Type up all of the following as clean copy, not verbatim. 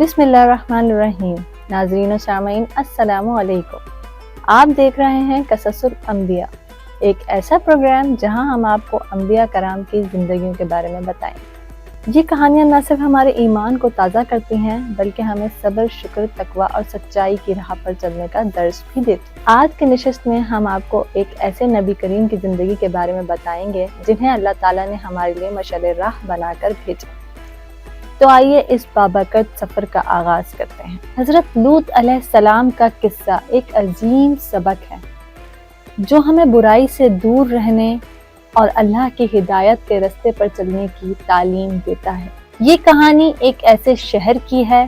بسم اللہ الرحمن الرحیم۔ ناظرین و سامعین السلام علیکم۔ آپ دیکھ رہے ہیں قصص الانبیاء، ایک ایسا پروگرام جہاں ہم آپ کو انبیاء کرام کی زندگیوں کے بارے میں بتائیں۔ یہ کہانیاں نہ صرف ہمارے ایمان کو تازہ کرتی ہیں بلکہ ہمیں صبر، شکر، تقویٰ اور سچائی کی راہ پر چلنے کا درس بھی دیتی ہیں۔ آج کی نشست میں ہم آپ کو ایک ایسے نبی کریم کی زندگی کے بارے میں بتائیں گے جنہیں اللہ تعالیٰ نے ہمارے لیے مشعل راہ بنا کر بھیجا۔ تو آئیے اس بابرکت سفر کا آغاز کرتے ہیں۔ حضرت لوط علیہ السلام کا قصہ ایک عظیم سبق ہے جو ہمیں برائی سے دور رہنے اور اللہ کی ہدایت کے راستے پر چلنے کی تعلیم دیتا ہے۔ یہ کہانی ایک ایسے شہر کی ہے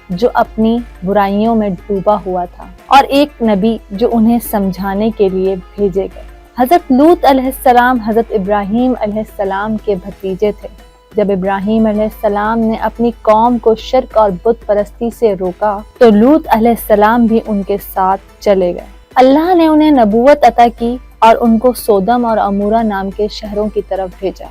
جو اپنی برائیوں میں ڈوبا ہوا تھا اور ایک نبی جو انہیں سمجھانے کے لیے بھیجے گئے۔ حضرت لوط علیہ السلام حضرت ابراہیم علیہ السلام کے بھتیجے تھے۔ جب ابراہیم علیہ السلام نے اپنی قوم کو شرک اور بت پرستی سے روکا تو لوط علیہ السلام بھی ان کے ساتھ چلے گئے۔ اللہ نے انہیں نبوت عطا کی اور ان کو سودم اور عمورہ نام کے شہروں کی طرف بھیجا۔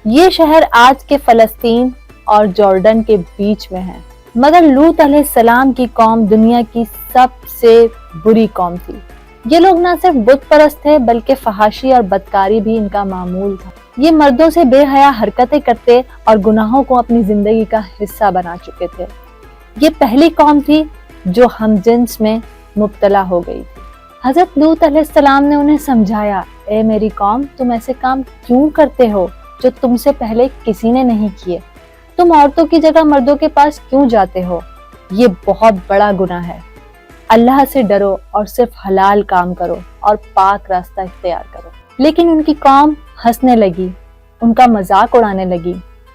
یہ شہر آج کے فلسطین اور جارڈن کے بیچ میں ہے، مگر لوط علیہ السلام کی قوم دنیا کی سب سے بری قوم تھی۔ یہ لوگ نہ صرف بت پرست تھے بلکہ فحاشی اور بدکاری بھی ان کا معمول تھا۔ یہ مردوں سے بے حیا حرکتیں کرتے اور گناہوں کو اپنی زندگی کا حصہ بنا چکے تھے۔ یہ پہلی قوم تھی جو ہم جنس میں مبتلا ہو گئی تھی۔ حضرت لوط علیہ السلام نے انہیں سمجھایا، اے میری قوم، تم ایسے کام کیوں کرتے ہو جو تم سے پہلے کسی نے نہیں کیے؟ تم عورتوں کی جگہ مردوں کے پاس کیوں جاتے ہو؟ یہ بہت بڑا گناہ ہے۔ اللہ سے ڈرو اور صرف حلال کام کرو اور پاک راستہ اختیار کرو۔ لیکن ان کی قوم ہنسنے لگی، ان کا مذاق اڑانے لگی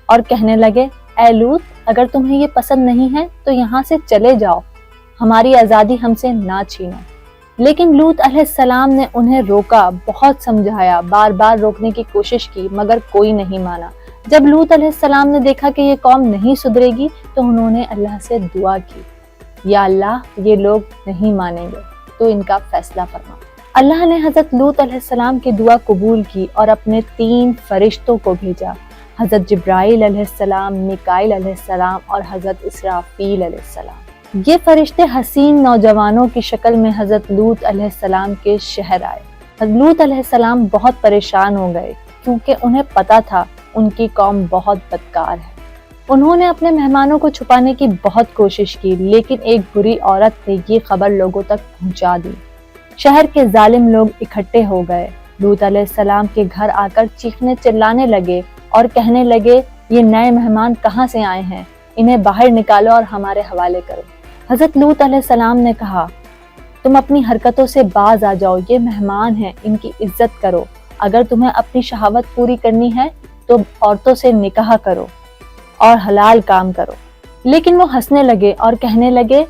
اور کہنے لگے، اے لوط، اگر تمہیں یہ پسند نہیں ہے تو یہاں سے چلے جاؤ، ہماری آزادی ہم سے نہ چھینو۔ لیکن لوط علیہ السلام نے انہیں روکا، بہت سمجھایا، بار بار روکنے کی کوشش کی مگر کوئی نہیں مانا۔ جب لوط علیہ السلام نے دیکھا کہ یہ قوم نہیں سدھرے گی تو انہوں نے اللہ سے دعا کی، یا اللہ، یہ لوگ نہیں مانیں گے تو ان کا فیصلہ فرما۔ اللہ نے حضرت لوط علیہ السلام کی دعا قبول کی اور اپنے 3 فرشتوں کو بھیجا، حضرت جبرائیل علیہ السلام، میکائیل علیہ السلام اور حضرت اسرافیل علیہ السلام۔ یہ فرشتے حسین نوجوانوں کی شکل میں حضرت لوط علیہ السلام کے شہر آئے۔ حضرت لوط علیہ السلام بہت پریشان ہو گئے کیونکہ انہیں پتا تھا ان کی قوم بہت بدکار ہے۔ انہوں نے اپنے مہمانوں کو چھپانے کی بہت کوشش کی لیکن ایک بری عورت نے یہ خبر لوگوں تک پہنچا دی۔ شہر کے ظالم لوگ اکٹھے ہو گئے، لوط علیہ السلام کے گھر آ کر چیخنے چلانے لگے اور کہنے لگے، یہ نئے مہمان کہاں سے آئے ہیں؟ انہیں باہر نکالو اور ہمارے حوالے کرو۔ حضرت لوط علیہ السلام نے کہا، تم اپنی حرکتوں سے باز آ جاؤ، یہ مہمان ہیں، ان کی عزت کرو۔ اگر تمہیں اپنی شہوت پوری کرنی ہے تو عورتوں سے نکاح کرو اور حلال کام کرو۔ لیکن وہ ہنسنے لگے اور کہنے لگے،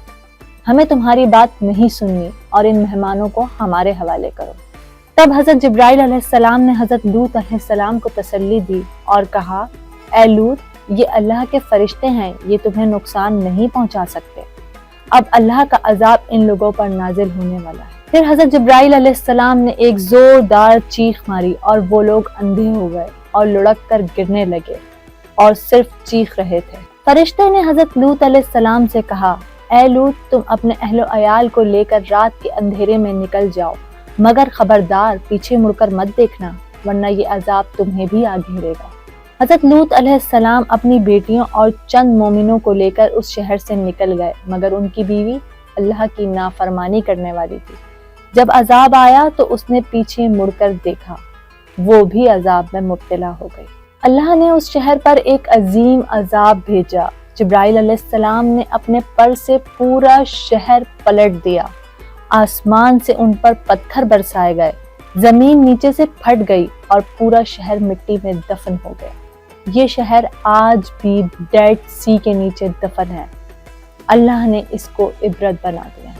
ہمیں تمہاری بات نہیں سننی اور ان مہمانوں کو ہمارے حوالے کرو۔ تب حضرت جبرائیل علیہ السلام نے حضرت لوط علیہ السلام کو تسلی دی اور کہا، اے لوط، یہ اللہ کے فرشتے ہیں، یہ تمہیں نقصان نہیں پہنچا سکتے۔ اب اللہ کا عذاب ان لوگوں پر نازل ہونے والا ہے۔ پھر حضرت جبرائیل علیہ السلام نے ایک زوردار چیخ ماری اور وہ لوگ اندھے ہو گئے اور لڑک کر گرنے لگے اور صرف چیخ رہے تھے۔ فرشتے نے حضرت لوط علیہ السلام سے کہا، اے لوط، تم اپنے اہل و عیال کو لے کر رات کے اندھیرے میں نکل جاؤ، مگر خبردار پیچھے مڑ کر مت دیکھنا ورنہ یہ عذاب تمہیں بھی آ گھیرے گا۔ حضرت لوط علیہ السلام اپنی بیٹیوں اور چند مومنوں کو لے کر اس شہر سے نکل گئے مگر ان کی بیوی اللہ کی نافرمانی کرنے والی تھی۔ جب عذاب آیا تو اس نے پیچھے مڑ کر دیکھا، وہ بھی عذاب میں مبتلا ہو گئی۔ اللہ نے اس شہر پر ایک عظیم عذاب بھیجا۔ جبرائیل علیہ السلام نے اپنے پر سے پورا شہر پلٹ دیا، آسمان سے ان پر پتھر برسائے گئے، زمین نیچے سے پھٹ گئی اور پورا شہر مٹی میں دفن ہو گیا۔ یہ شہر آج بھی ڈیڈ سی کے نیچے دفن ہے۔ اللہ نے اس کو عبرت بنا دیا۔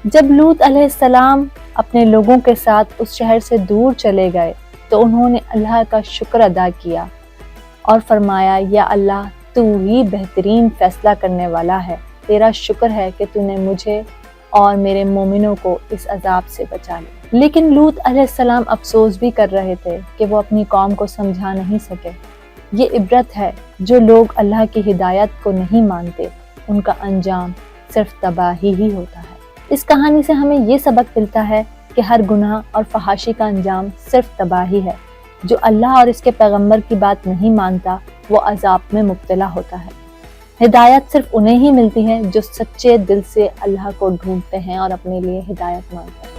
جب لوط علیہ السلام اپنے لوگوں کے ساتھ اس شہر سے دور چلے گئے تو انہوں نے اللہ کا شکر ادا کیا اور فرمایا، یا اللہ، تو ہی بہترین فیصلہ کرنے والا ہے، تیرا شکر ہے کہ تو نے مجھے اور میرے مومنوں کو اس عذاب سے بچا لیا۔ لیکن لوط علیہ السلام افسوس بھی کر رہے تھے کہ وہ اپنی قوم کو سمجھا نہیں سکے۔ یہ عبرت ہے جو لوگ اللہ کی ہدایت کو نہیں مانتے ان کا انجام صرف تباہی ہی ہوتا ہے۔ اس کہانی سے ہمیں یہ سبق ملتا ہے کہ ہر گناہ اور فحاشی کا انجام صرف تباہی ہے۔ جو اللہ اور اس کے پیغمبر کی بات نہیں مانتا وہ عذاب میں مبتلا ہوتا ہے۔ ہدایت صرف انہیں ہی ملتی ہے جو سچے دل سے اللہ کو ڈھونڈتے ہیں اور اپنے لیے ہدایت مانگتے ہیں۔